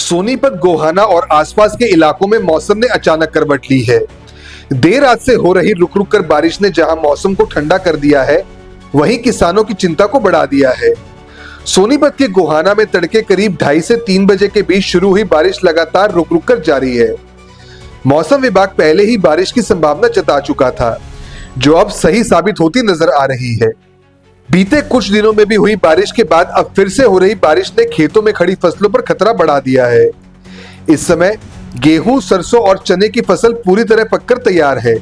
सोनीपत, गोहाना और आसपास के इलाकों में मौसम ने अचानक करवट ली है। देर रात से हो रही रुक रुक कर बारिश ने जहां मौसम को ठंडा कर दिया है, वहीं किसानों की चिंता को बढ़ा दिया है। सोनीपत के गोहाना में तड़के करीब 2:30 से 3 बजे के बीच शुरू हुई बारिश लगातार रुक रुक कर जारी है। मौसम विभाग पहले ही बारिश की संभावना जता चुका था, जो अब सही साबित होती नजर आ रही है। बीते कुछ दिनों में भी हुई बारिश के बाद अब फिर से हो रही बारिश ने खेतों में खड़ी फसलों पर खतरा बढ़ा दिया है। इस समय गेहूं, सरसों और चने की फसल पूरी तरह पककर तैयार है,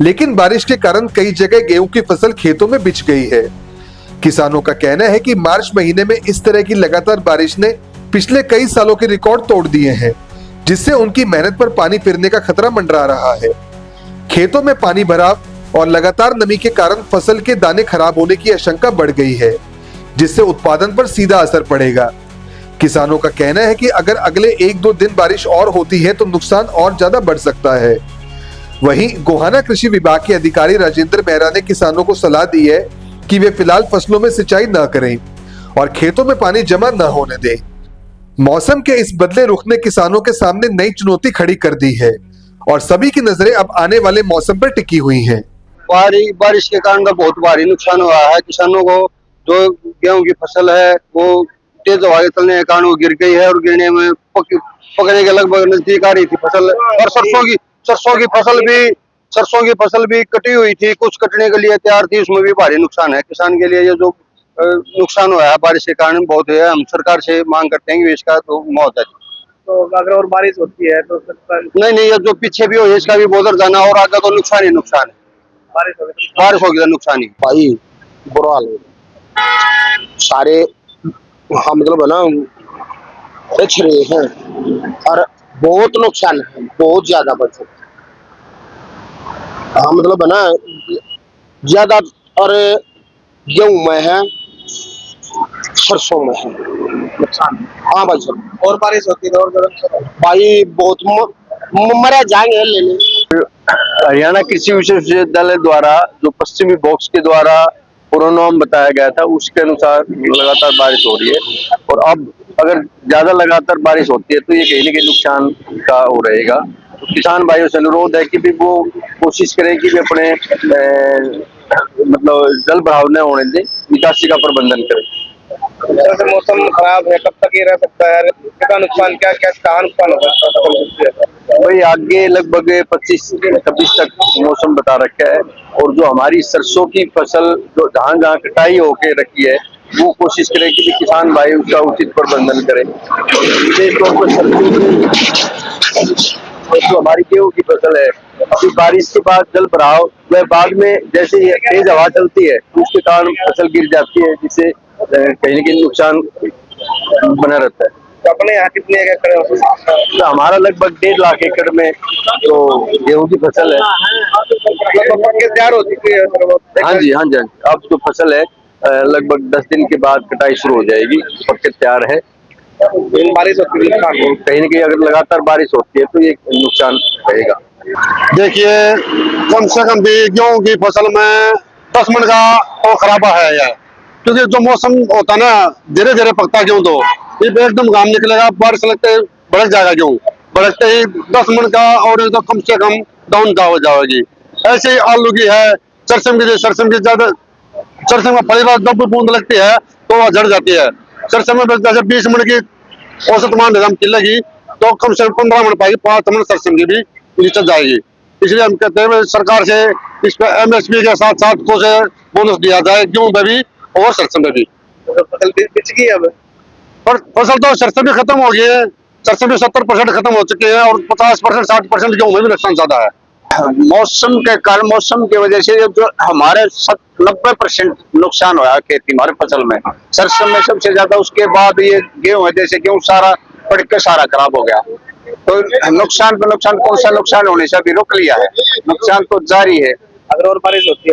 लेकिन बारिश के कारण कई जगह गेहूं की फसल खेतों में बिछ गई है। किसानों का कहना है कि मार्च महीने में इस तरह की लगातार बारिश ने पिछले कई सालों के रिकॉर्ड तोड़ दिए हैं, जिससे उनकी मेहनत पर पानी फिरने का खतरा मंडरा रहा है। खेतों में पानी भराव और लगातार नमी के कारण फसल के दाने खराब होने की आशंका बढ़ गई है, जिससे उत्पादन पर सीधा असर पड़ेगा। किसानों का कहना है कि अगर अगले 1-2 दिन बारिश और होती है तो नुकसान और ज्यादा बढ़ सकता है। वहीं गोहाना कृषि विभाग के अधिकारी राजेंद्र मेहरा ने किसानों को सलाह दी है कि वे फिलहाल फसलों में सिंचाई न करें और खेतों में पानी जमा न होने दें। मौसम के इस बदले रुख ने किसानों के सामने नई चुनौती खड़ी कर दी है और सभी की नजरें अब आने वाले मौसम पर टिकी हुई हैं। बारिश के कारण तो बहुत भारी नुकसान हुआ है किसानों को। जो गेहूं की फसल है वो तेज हवा के चलने के कारण वो गिर गई है और गिरने में पकने के लगभग नजदीक आ रही थी फसल। और सरसों की फसल भी कटी हुई थी, कुछ कटने के लिए तैयार थी, उसमें भी भारी नुकसान है किसान के लिए। ये जो नुकसान हुआ है बारिश के कारण बहुत है। हम सरकार से मांग करते हैं कि इसका तो मुआवजा दे। तो अगर और बारिश होती है तो नहीं, ये जो पीछे भी हो इसका भी बहुत जाना और आगे तो नुकसान ही नुकसान है। बारिश होगी तो नुकसान ही भाई। बुरा हाल है सारे, हाँ मतलब है ना, बिछ रहे हैं और बहुत नुकसान है, बहुत ज्यादा बच। हाँ मतलब है ना, ज्यादा और गेहूं में है, सरसों में है नुकसान। हाँ भाई साहब, और बारिश होती है और भाई बहुत मरा जाएंगे लेने। हरियाणा कृषि विश्वविद्यालय द्वारा जो पश्चिमी बॉक्स के द्वारा पूर्वानुमान बताया गया था, उसके अनुसार लगातार बारिश हो रही है। और अब अगर ज्यादा लगातार बारिश होती है तो ये कहीं न कहीं नुकसान का हो रहेगा। तो किसान भाइयों से अनुरोध है कि भी वो कोशिश करें कि वे अपने मतलब जल भराव न होने दें, निकासी का प्रबंधन करें। जैसे मौसम खराब है, कब तक ये रह सकता है? कितना नुकसान, क्या क्या कहाँ नुकसान हो सकता है? वही आगे लगभग 25-26 तक मौसम बता रखा है। और जो हमारी सरसों की फसल जो जहाँ जहाँ कटाई होके रखी है, वो कोशिश करें कि किसान भाई उसका उचित प्रबंधन करें। विशेष तौर पर सरसों जो हमारी गेहूं की फसल है, अभी बारिश के बाद जल भराव वह बाद में जैसे तेज हवा चलती है उसके कारण फसल गिर जाती है, जिससे कहीं न कहीं नुकसान बना रहता है। तो अपने यहाँ कितने एकड़ है? तो हमारा लगभग 1.5 लाख एकड़ में जो गेहूं की फसल है। तैयार हो चुकी है? हाँ जी। अब जो फसल है लगभग 10 दिन के बाद कटाई शुरू हो जाएगी, पक के तैयार है। बारिश होती है कहीं न कहीं अगर लगातार बारिश होती है तो ये नुकसान रहेगा। देखिए, कम से कम भी गेहूं की फसल में 10 मन का तो खराबा है यार, क्योंकि जो मौसम होता है ना, धीरे धीरे पकता गेहूं तो ये एकदम घाम निकलेगा, बारिश लगते ही भड़क जाएगा गेहूं, भड़कते ही 10 मन का और तो कम से कम डाउन का हो जाएगी। ऐसे ही आलू की है, सरसों की ज्यादा, सरसों में पहली बार जब बूंद लगती है तो वह झड़ जाती है। सरसों में जैसे 20 मन की औसत मान लगी तो कम से कम 15 मन पाएगी, 5 मन सरसों की भी नीचे जाएगी। इसलिए हम कहते हैं सरकार से इस पे MSP के साथ साथ कुछ बोनस दिया जाए, गेहूं में भी और सरसों में भी। फसल बिच गई अब, पर फसल तो सरसों भी खत्म हो गई है, सरसों भी 70% खत्म हो चुके हैं और 50% 60% गेहूं में भी नुकसान ज्यादा है। मौसम के कारण, मौसम की वजह से जो हमारे 90% नुकसान हुआ खेती हमारे फसल में, सरसों में सबसे ज्यादा, उसके बाद ये गेहूं है। जैसे गेहूं सारा पड़ के सारा खराब हो गया, तो नुकसान पे नुकसान, कौन सा नुकसान होने से अभी रोक लिया है, नुकसान तो जारी है। अगर और बारिश होती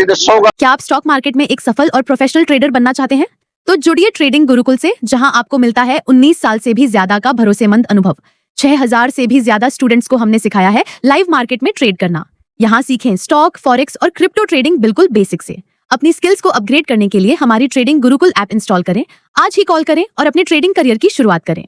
है तो 100। क्या आप स्टॉक मार्केट में एक सफल और प्रोफेशनल ट्रेडर बनना चाहते हैं? तो जुड़िए ट्रेडिंग गुरुकुल से, जहां आपको मिलता है 19 साल से भी ज्यादा का भरोसेमंद अनुभव। 6000 से भी ज्यादा स्टूडेंट्स को हमने सिखाया है लाइव मार्केट में ट्रेड करना। यहाँ सीखें स्टॉक, फॉरेक्स और क्रिप्टो ट्रेडिंग बिल्कुल बेसिक से। अपनी स्किल्स को अपग्रेड करने के लिए हमारी ट्रेडिंग गुरुकुल ऐप इंस्टॉल करें। आज ही कॉल करें और अपने ट्रेडिंग करियर की शुरुआत करें।